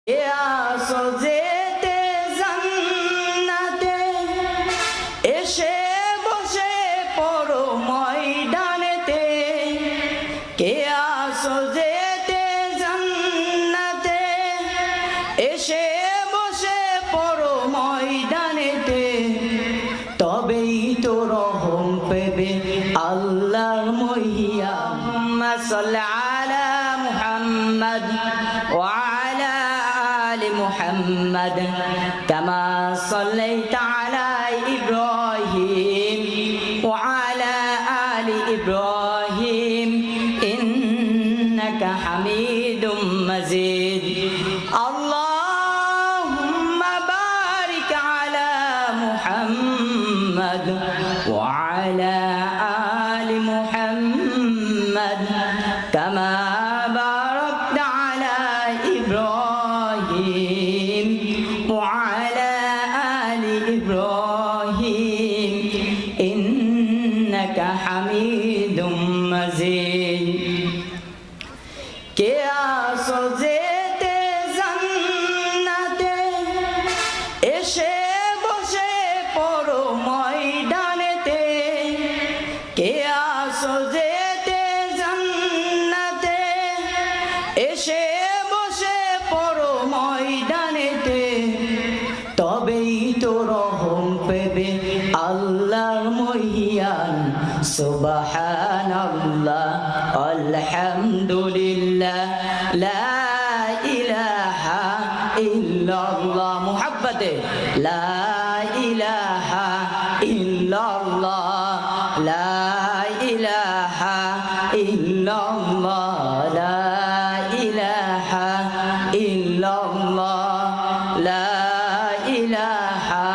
কে আসো যেতে জান্নাতে এসে বসে পড়ো ময়দানেতে। কে আসো যেতে জান্নাতে এসে বসে পড়ো ময়দানেতে। তবেই তো রহম পেবে আল্লাহর মহিয়া। সাল্লি আলা মুহাম্মদ ওয়া আলা আলি মুহাম্মদ কামা সাল্লাইতা আলা ইব্রাহিম ওয়া আলা আলি ইব্রাহিম ইন্নাকা হামিদুম মাজিদ। আল্লাহুম্মা বারিক আলা মুহাম্মদ ওয়া আলা আলি মুহাম্মদ কামা বারাকতা আলা ইব্রাহিম ওয়া আলা আলি ইব্রাহিম ইন্নাকা হামিদুম মাজিদ। কে আসো যেতে জান্নাতে এসে বসে পড়ো ময়দানেতে। কে আসো যেতে জান্নাতে এসে বসে পড়ো ময়দানেতে। তবেই তো রহম পেবে আল্লাহর মহিয়ান। সুবহানাল্লাহ আলহামদুলিল্লাহ লা ইলাহা ইল্লাল্লাহ। মুহাব্বতে লা ইলাহা ইল্লাল্লাহ লা ইলাহা ইল্লাল্লাহ লা ইলাহা ইল্লাল্লাহ লা ইলাহা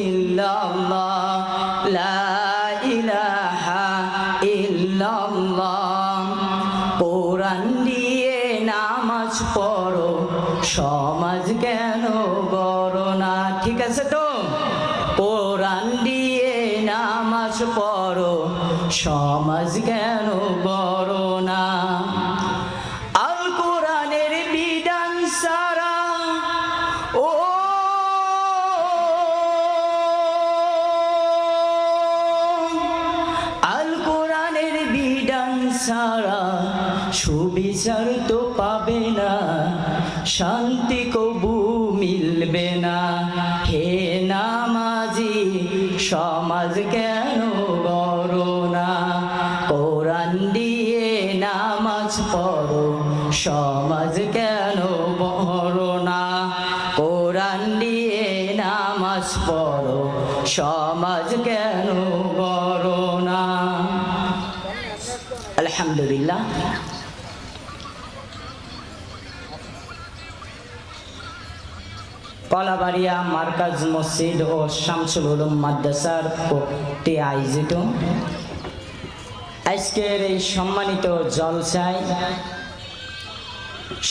ইল্লাল্লাহ লা ইলাহা ইল্লাল্লাহ। কোরআন দিয়ে নামাজ পড়ো সমাজ কেন গড়ো না? ঠিক আছে তো? কোরআন দিয়ে নামাজ পড়ো সমাজ কেন গড়ো না? আল কোরআনের বিধান সারা ও আল কোরআনের বিধান সারা সুবিচার তো পাবে না, শান্তি কবু মিলবে না। হে নামাজি সমাজ কেন গড়ো না? কোরআন দিয়ে নামাজ পড়ো সমাজ কেন গড়ো না? কোরআন দিয়ে নামাজ পড়ো সমাজ কেন গড়ো না? আলহামদুলিল্লাহ। কলাবাড়িয়া মার্কাজ মসজিদ ও শামসুল উলুম মাদ্রাসার কর্তৃক আয়োজিত আজকের এই সম্মানিত জলসায়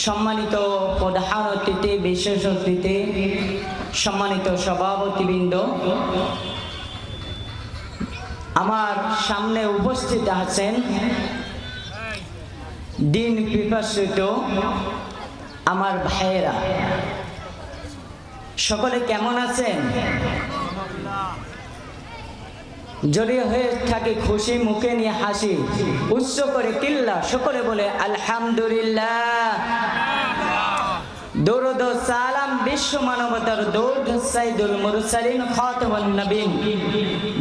সম্মানিত প্রধান অতিথি, বিশেষ অতিথি, সম্মানিত সভাপতিবৃন্দ, আমার সামনে উপস্থিত আছেন দিন পিপাসিত আমার ভাইয়েরা। সকলে কেমন আছেন? যদি হয়ে থাকে খুশি মুখে নিয়ে হাসি উচ্চ করে কিল্লা সকলে বলে আলহামদুলিল্লাহ। দরুদ ও সালাম বিশ্ব মানবতার দৌড় সাইদুল মুরসালিন খাতামুন নবীন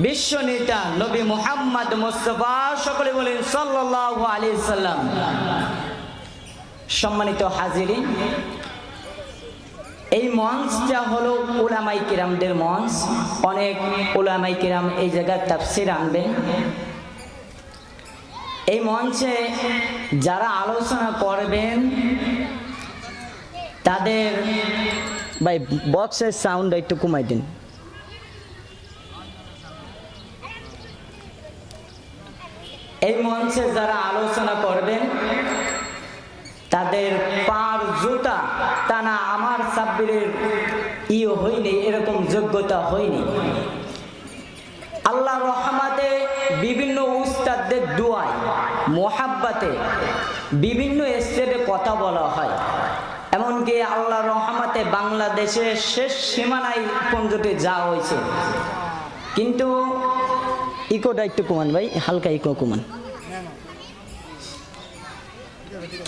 বিশ্ব নেতা নবী মুহাম্মদ মুস্তাফা সকলে বলেন সাল্লাল্লাহু আলাইহি সাল্লাম। সম্মানিত হাজিরিন, এই মঞ্চটা হলো উলামাই কিরামদের মঞ্চ। অনেক উলামাই কিরাম এই জায়গায় তাফসীর আনবেন। এই মঞ্চে যারা আলোচনা করবেন তাদের ভাই বক্সের সাউন্ড একটু কমাই দিন। এই মঞ্চে যারা আলোচনা করবেন তাদের পার জুতা টানা আমার সাব্বিরের হয়নি, এরকম যোগ্যতা হয়নি। আল্লাহ রহমতে বিভিন্ন উস্তাদদের দুয়ায় মোহাব্বতে বিভিন্ন স্টেজে কথা বলা হয়। এমনকি আল্লাহ রহমত বাংলাদেশের শেষ সীমানায় পর্যন্ত যাওয়া হয়েছে, কিন্তু ইকোটা একটু কমান ভাই, হালকা ইকো কমান।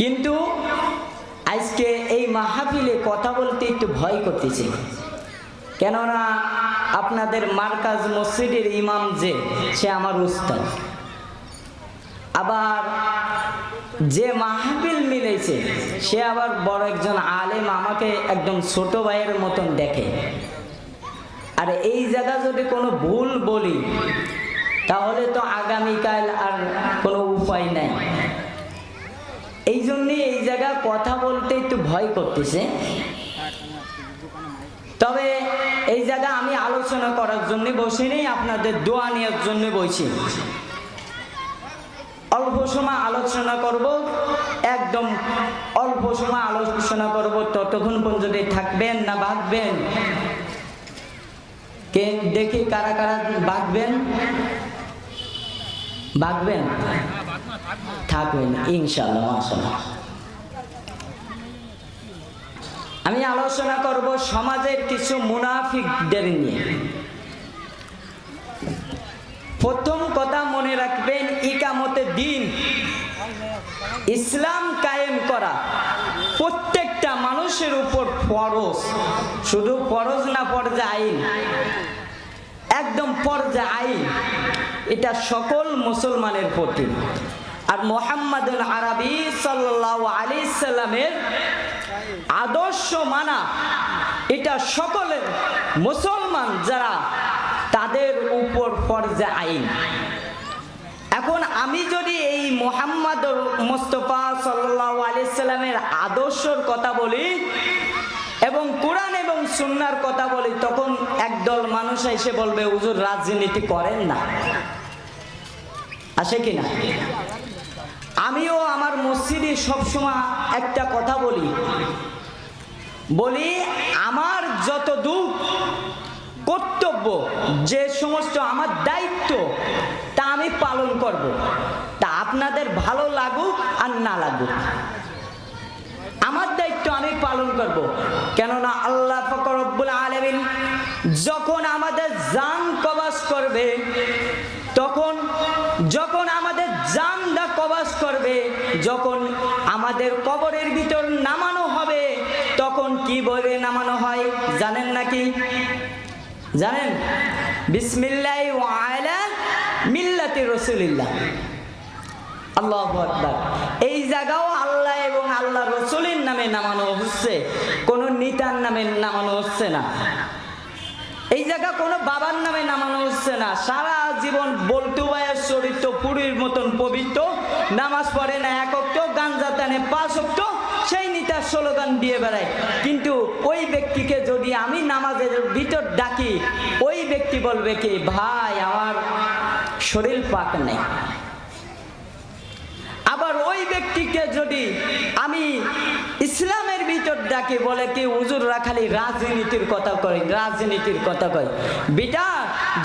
কিন্তু আজকে এই মাহফিলে কথা বলতে একটু ভয় করতেছে, কেননা আপনাদের মার্কাজ মসজিদের ইমাম যে সে আমার উস্তাদ, আবার যে মাহফিল মিলেছে সে আবার বড় একজন আলেম, আমাকে একদম ছোট ভাইয়ের মতন দেখে। আর এই জায়গা যদি কোনো ভুল বলি তাহলে তো আগামীকাল আর কোনো উপায় নাই। এই জন্যই এই জায়গা কথা বলতে একটু ভয় করতেছে। তবে এই জায়গা আমি আলোচনা করার জন্য বসিনি, আপনাদের দোয়া নেওয়ার জন্য বসি। অল্প সময় আলোচনা করব, একদম অল্প সময় আলোচনা করব, ততক্ষণ পর্যন্ত থাকবেন না ভাগবেন? কে দেখি কারা কারা ভাগবেন? ভাগবেন? থাকবেন ইনশাআল্লাহ, মাশাআল্লাহ। আমি আলোচনা করব সমাজের কিছু মুনাফিকদের নিয়ে। প্রথম কথা মনে রাখবেন, ইকামতে দিন, ইসলাম কায়েম করা প্রত্যেকটা মানুষের উপর ফরজ। শুধু ফরজ না, ফরজে আইন, একদম ফরজে আইন। এটা সকল মুসলমানের প্রতি। আর মুহাম্মাদুল আরবি সাল্লাল্লাহু আলাইহি সাল্লামের আদর্শ মানা এটা সকলের মুসলমান যারা তাদের উপর ফরজে আইন। এখন আমি যদি এই মুহাম্মদ মুস্তাফা সাল্লাল্লাহু আলাইহি সাল্লামের আদর্শের কথা বলি এবং কোরআন এবং সুন্নাহর কথা বলি, তখন একদল মানুষ এসে বলবে হুজুর রাজনীতি করেন না, আসে কিনা? আমিও আমার মসজিদে সবসময় একটা কথা বলি, আমার যতদূর কর্তব্য, যে সমস্ত আমার দায়িত্ব, তা আমি পালন করব। তা আপনাদের ভালো লাগুক আর না লাগুক, আমার দায়িত্ব আমি পালন করব। কেননা আল্লাহ পাক রব্বুল আলামিন যখন আমাদের জান কবজ করবে, যখন আমাদের জানটা কবজ করবে, যখন আমাদের কবরের ভিতর নামানো হবে, তখন কি বলে নামানো হয় জানেন নাকি? জানেন? বিসমিল্লাহি ওয়া আলা মিল্লাতি রাসূলিল্লাহ। আল্লাহু আকবার। এই জায়গাও আল্লাহ এবং আল্লাহ রাসূলের নামে নামানো হচ্ছে, কোন নেতার নামে নামানো হচ্ছে না। এই জায়গা কোনো বাবার নামে নামানো হচ্ছে না। সারা জীবন বলতু ভাইয়ের চরিত্র পুরীর মতন পবিত্র, নামাজ পড়ে না এক ওয়াক্ত, গাঞ্জা টানে 5 ওয়াক্ত, সেই নেতার স্লোগান দিয়ে বেড়ায়। কিন্তু ওই ব্যক্তিকে যদি আমি নামাজের ভিতর ডাকি, ওই ব্যক্তি বলবে কি, ভাই আমার শরীর পাক নেই। আবার ওই ব্যক্তিকে যদি আমি ইসলামের ভিতর ডাকি, বলে কি হুজুররা খালি রাজনীতির কথা কয়, রাজনীতির কথা কয়। বেটা,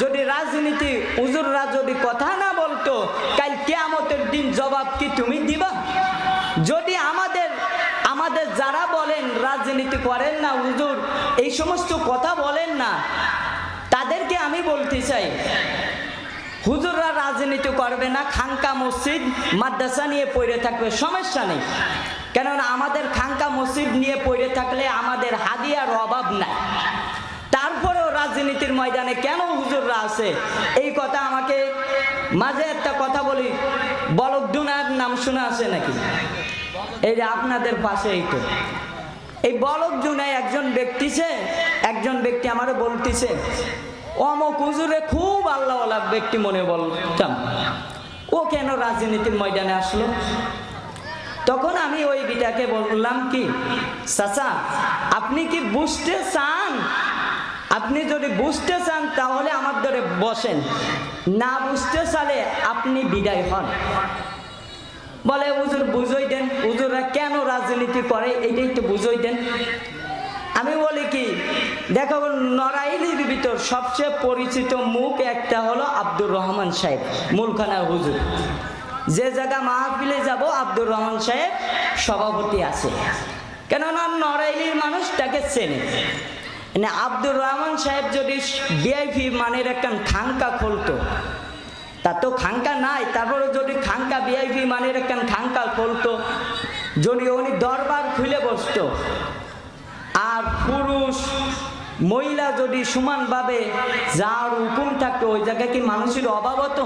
যদি রাজনীতি হুজুররা যদি কথা না বলতো, কাল কিয়ামতের দিন জবাব কি তুমি দিবা? যদি আমাদের যারা বলেন রাজনীতি করেন না হুজুর, এই সমস্ত কথা বলেন না, তাদেরকে আমি বলতে চাই, হুজুররা রাজনীতি করবে না, খানকা মসজিদ মাদ্রাসা নিয়ে পড়ে থাকবে, সমস্যা নেই। কেননা আমাদের খানকা মসজিদ নিয়ে পড়ে থাকলে আমাদের হাদিয়ার অভাব নাই। তারপরেও রাজনীতির ময়দানে কেন হুজুররা আছে? এই কথা আমাকে মাঝে একটা কথা বলি, বলকদুনার নাম শোনা আছে নাকি? এই যে আপনাদের পাশে এই বলকদুনায় একজন ব্যক্তি আমারে বলতেছে, অমুক হুজুরে খুব আল্লাহওয়ালা ব্যক্তি মনে বলতাম, ও কেন রাজনীতির ময়দানে আসলো? তখন আমি ওই বিটাকে বললাম কি, চাচা আপনি কি বুঝতে চান? আপনি যদি বুঝতে চান তাহলে আমার ধরে বসেন, না বুঝতে চালে আপনি বিদায় হন। বলে হুজুর বুঝাই দেন, হুজুররা কেন রাজনীতি করে এইটা একটু বুঝাই দেন। আমি বলি কি, দেখো নড়াইলের ভিতর সবচেয়ে পরিচিত মুখ একটা হলো আব্দুর রহমান সাহেব, মূলখানা হুজুর। যে জায়গা মাহফিলে যাব আব্দুর রহমান সাহেব সভাপতি আছে। কেননা নড়াইলের মানুষ তাকে চেনে। আব্দুর রহমান সাহেব যদি ভিআইপি মানের একটা খাঙ্কা খুলতো, তা তো খাঙ্কা নাই, তারপরে যদি খাঙ্কা ভিআইপি মানের একটা খাঙ্কা খুলতো, যদি উনি দরবার খুলে বসতো, আর পুরুষ মহিলা যদি সমানভাবে যার হুকুম থাকতো, ওই জায়গায় কি মানুষের অভাব হতো?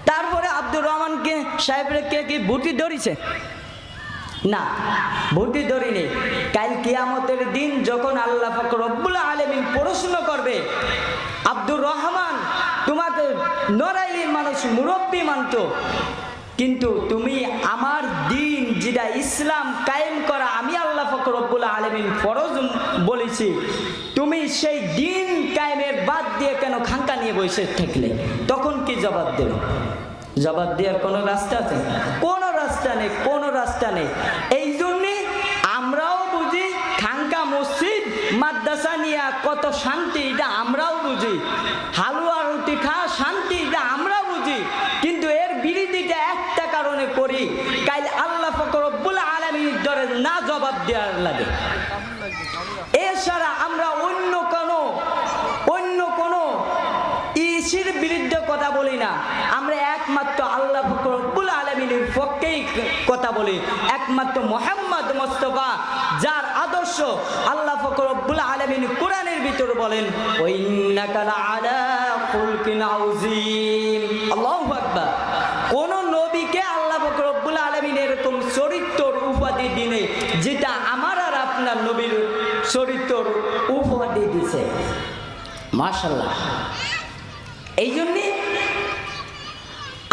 তারপরে আব্দুর রহমানকে সাহেবকে কি বুটি ধরিছে? না, বুটি ধরিনি। কাল কিয়ামতের দিন যখন আল্লাহ পাক রব্বুল আলামিন প্রশ্ন করবে, আব্দুর রহমান তোমাকে নড়াইলের মানুষ মুরব্বী মানতো, কিন্তু তুমি আমার দিন যেটা ইসলাম কায়েম করা আমি আল্লাহ পাক রব্বুল আলামিন ফরজ বলেছি, তুমি সেই দিন কায়েমের বাদ দিয়ে কেন খাঙ্কা নিয়ে বসে থাকলে? তখন কি জবাব দেবে? জবাব দেওয়ার কোনো রাস্তা আছে? কোনো রাস্তা নেই। এই জন্যে আমরাও বুঝি খাঙ্কা মসজিদ মাদ্রাসা নিয়ে কত শান্তি, এটা আমরাও বুঝি। হালুয়া রুটি খাওয়া শান্তি, এটা আমরা বুঝি। কিন্তু এর বিরোধিতা একটা কারণে করি, কাল আল্লাহ পাক রব্বুল আলামিনের দরে না জবাব দেওয়ার লাগে। এছাড়া আমরা অন্য কোনো ইসির বিরুদ্ধে কথা বলি না। আমরা একমাত্র আল্লাহ পাক রব্বুল আলামিনের পক্ষেই কথা বলি। একমাত্র মুহাম্মদ মুস্তাফা, যার আদর্শ আল্লাহ পাক রব্বুল আলামিন কোরআনের ভিতর বলেন, ওয়া ইন্নাকা লাআলা খুলকিন আযীম। আল্লাহু আকবার। কোন নবীকে আল্লাহ পাক রব্বুল আলামিন এরকম চরিত্রের উপাধি দিনে, যেটা আমার আর আপনার নবীর চরিত্রের উপাধি দিছে। মাশাআল্লাহ। এই জন্যে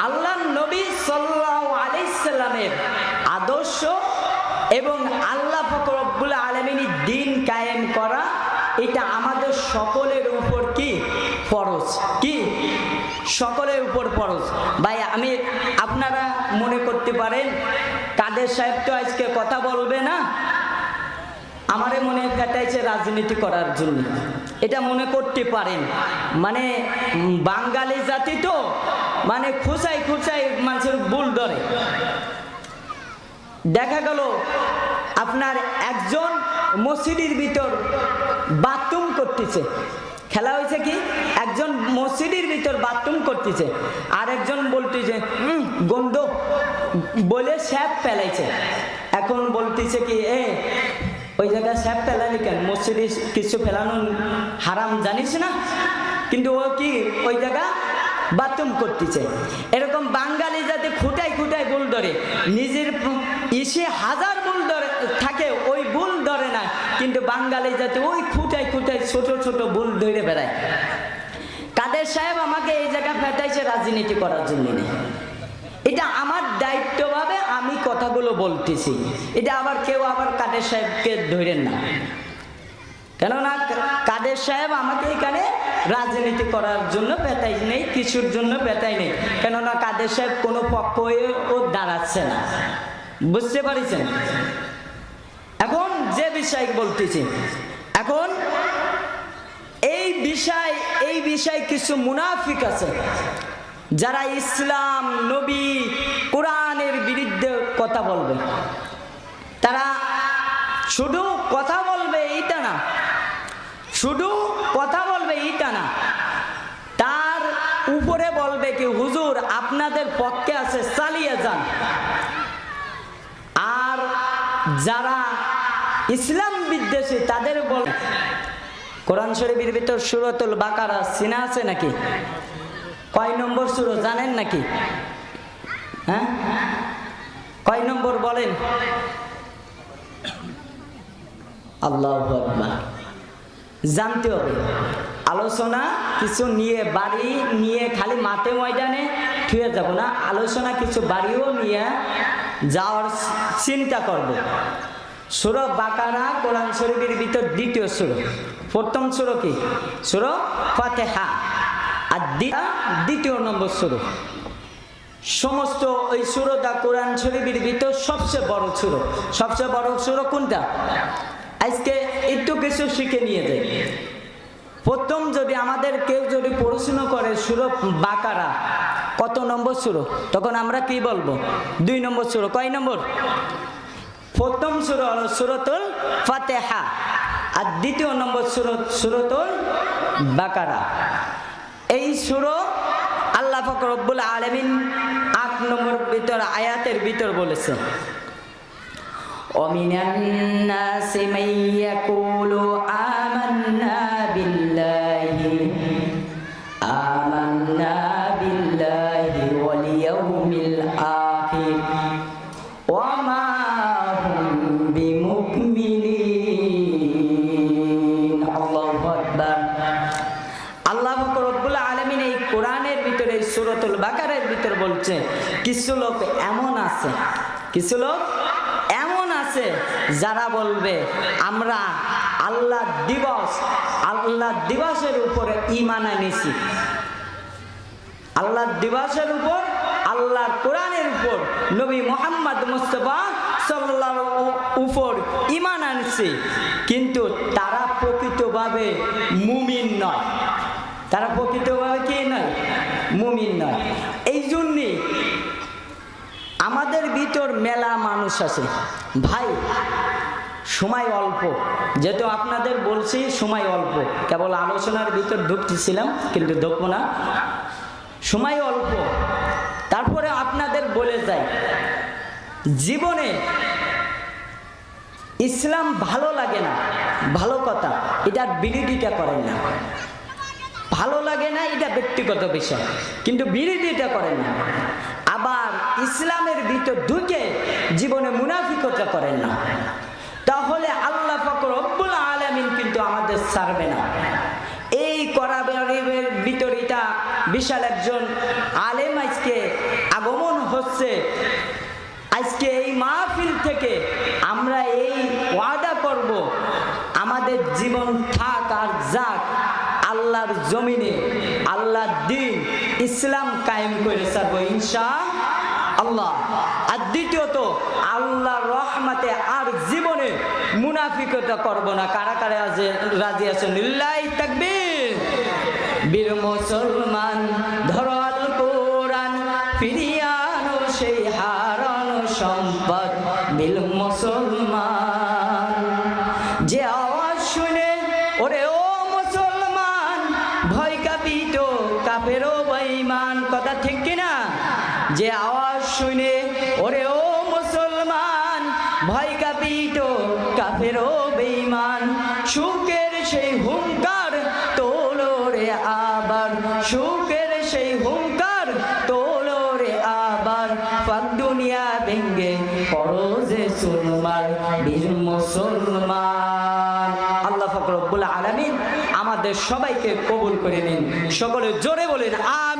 আল্লাহ নবী সাল্লাল্লাহু আলাইহি সাল্লামের আদর্শ এবং আল্লাহ পাক রব্বুল আলামিনের দিন কায়েম করা, এটা আমাদের সকলের উপর কি ফরজ? কি সকলের উপর ফরজ? ভাই, আপনারা মনে করতে পারেন কাদের সাহেব তো আজকে কথা বলবে না, আমারে মনে কাটাইছে রাজনীতি করার জন্য, এটা মনে করতে পারেন। মানে বাঙালি জাতি তো মানে খুঁচাই মানুষের ভুল ধরে। দেখা গেল আপনার একজন মসজিদের ভিতর বাথরুম করতেছে, খেলা হয়েছে কি, একজন মসজিদের ভিতর বাথরুম করতেছে, আর একজন বলতেছে গন্ধ বলে স্যাপ ফেলাইছে। এখন বলতেছে কি, ওই জায়গায় স্যাপ ফেলানি কেন? মসজিদে কিছু ফেলানো হারাম জানিস না? কিন্তু ও কি ওই জায়গা বাথরুম করতেছে। এরকম বাঙালি যাতে খুঁটাই ভুল ধরে, নিজের ইসে হাজার ভুল ধরে থাকে, ওই ভুল ধরে না, কিন্তু বাঙালি যাতে ওই খুঁটাই ছোট ভুল ধরে বেড়ায়। কাদের সাহেব আমাকে এই জায়গা ফেটাইছে রাজনীতি করার জন্য নেই, এটা আমার দায়িত্বভাবে আমি কথাগুলো বলতেছি। এটা আবার কেউ কাদের সাহেবকে ধরেন না, কেননা কাদের সাহেব আমাকে এখানে রাজনীতি করার জন্য পেতাই নেই, কিছুর জন্য পেতাই নেই, কেননা কাদের সাহেব কোনো পক্ষ ও দাঁড়াচ্ছে না। বুঝতে পারছেন? এখন যে বিষয় বলতেছি, এখন এই বিষয় কিছু মুনাফিক আছে যারা ইসলাম, নবী, কোরআনের বিরুদ্ধে কথা বলবে। তারা শুধু কথা বলবে এইটা না, তার উপরে বলবে কি, হুজুর আপনাদের পক্ষে আছে, চালিয়ে যান। আর যারা ইসলাম বিদ্বেষী তাদের বল, কোরআন শরীফের ভিতর সূরাতুল বাকারা চিনা আছে নাকি? কয় নম্বর সূরা জানেন নাকি? হ্যাঁ, কয় নম্বর বলেন? আল্লাহু আকবার। জানতে হবে। আলোচনা কিছু নিয়ে বাড়ি নিয়ে খালি মাঠে ময়দানে থুয়ে যাব না, আলোচনা কিছু বাড়িও নিয়ে যাওয়ার চিন্তা করব। সূরা বাকারা কোরআন শরীফের ভিতর দ্বিতীয় সূরা। প্রথম সূরা কি? সূরা ফাতিহা। আর দ্বিতীয় নম্বর সূরা। সমস্ত ওই সূরাটা কোরআন শরীফের ভিতর সবচেয়ে বড় সূরা। সবচেয়ে বড় সূরা কোনটা? আজকে একটু কিছু শিখে নিয়ে যায়। প্রথম যদি আমাদের কেউ যদি পড়াশোনা করে সূরা বাকারা, কত নম্বর সূরা, তখন আমরা কি বলবো? 2 নম্বর সূরা। কয় নম্বর? প্রথম সূরা হলো সূরাতুল ফাতিহা, আর দ্বিতীয় নম্বর সূরা সূরাতুল বাকারা। এই সূরা আল্লাহ পাক রব্বুল আলামিন 8 নম্বর ভিতর আয়াতের ভিতর বলেছেন, وَمِنَ النَّاسِ مَن يَقُولُ آمَنَّا بِاللَّهِ وَالْيَوْمِ الْآخِرِ وَمَا هُمْ بِمُؤْمِنِينَ। আল্লাহু আকবার। আল্লাহ পাক রব্বুল আলামিন এই কোরআনের ভিতরে সূরাতুল বাকারার ভিতর বলছে, কিছু লোক এমন আছে, কিছু লোক এমন আছে যারা বলবে আমরা আল্লাহ দিবসের উপরে ঈমান এনেছি, আল্লাহ দিবসের উপর, আল্লাহর কোরআনের উপর, নবী মুহাম্মদ মুস্তাফা সাল্লাল্লাহু উপর ঈমান আনছে, কিন্তু তারা প্রকৃতভাবে মুমিন নয়। তারা প্রকৃতভাবে কি নয়? মুমিন নয়। এই জন্যে আমাদের ভিতর মেলা মানুষ আছে। ভাই সময় অল্প, যেহেতু আপনাদের বলছি সময় অল্প, কেবল আলোচনার ভিতর ঢুকতেছিলাম কিন্তু ঢুকবো না, সময় অল্প। তারপরে আপনাদের বলে যাই, জীবনে ইসলাম ভালো লাগে না, ভালো কথা, এটার বিরোধিতা করেন না। ভালো লাগে না এটা ব্যক্তিগত বিষয়, কিন্তু বিরোধিতা করেন না। আবার ইসলামের ভিতর ঢুকে জীবনে মুনাফিকতা করেন না, তাহলে আল্লাহ পাক রব্বুল আলামিন কিন্তু আমাদের ছাড়বে না। এই করাবের ভিতরিটা বিশাল একজন আলেম আজকে আগমন হচ্ছে। আজকে এই মাহফিল থেকে আমরা এই ওয়াদা করব, আমাদের জীবন থাক আর যাক, আল্লাহর জমিনে আল্লাহর দ্বীন ইসলাম কায়েম করে ছাড়বো ইনশাআল্লাহ। আর দ্বিতীয়ত, আল্লাহর রহমতে আর জীবনে মুনাফিকতা করব না। কারা কারা রাজি আছেন? লিল্লাহি তাকবীর। বীর মুসলমান ধরো আল কোরআন, ফিরিয়ে আনো সেই হারানো সম্পদ। বীর মুসলমান যে আওয়াজ শুনে ওরে ও মুসলমান, ভয় কাঁপিত কাফেরও বেঈমান। কথা ঠিক কিনা? যে আওয়াজ শুনে ওরে ও মুসলমান, ভয় কাঁপিত কাফেরও বেঈমান। সুখের সেই হুঙ্কার তোলো রে আবার, সুখের সেই হুঙ্কার তোলো রে আবার। পাক দুনিয়া ভেঙ্গে করো যে সুরমার, বীর মুসলমান। আল্লাহ পাক রব্বুল আলামিন আমাদের সবাইকে কবুল করে নিন। সকলে জোরে বলেন আমিন।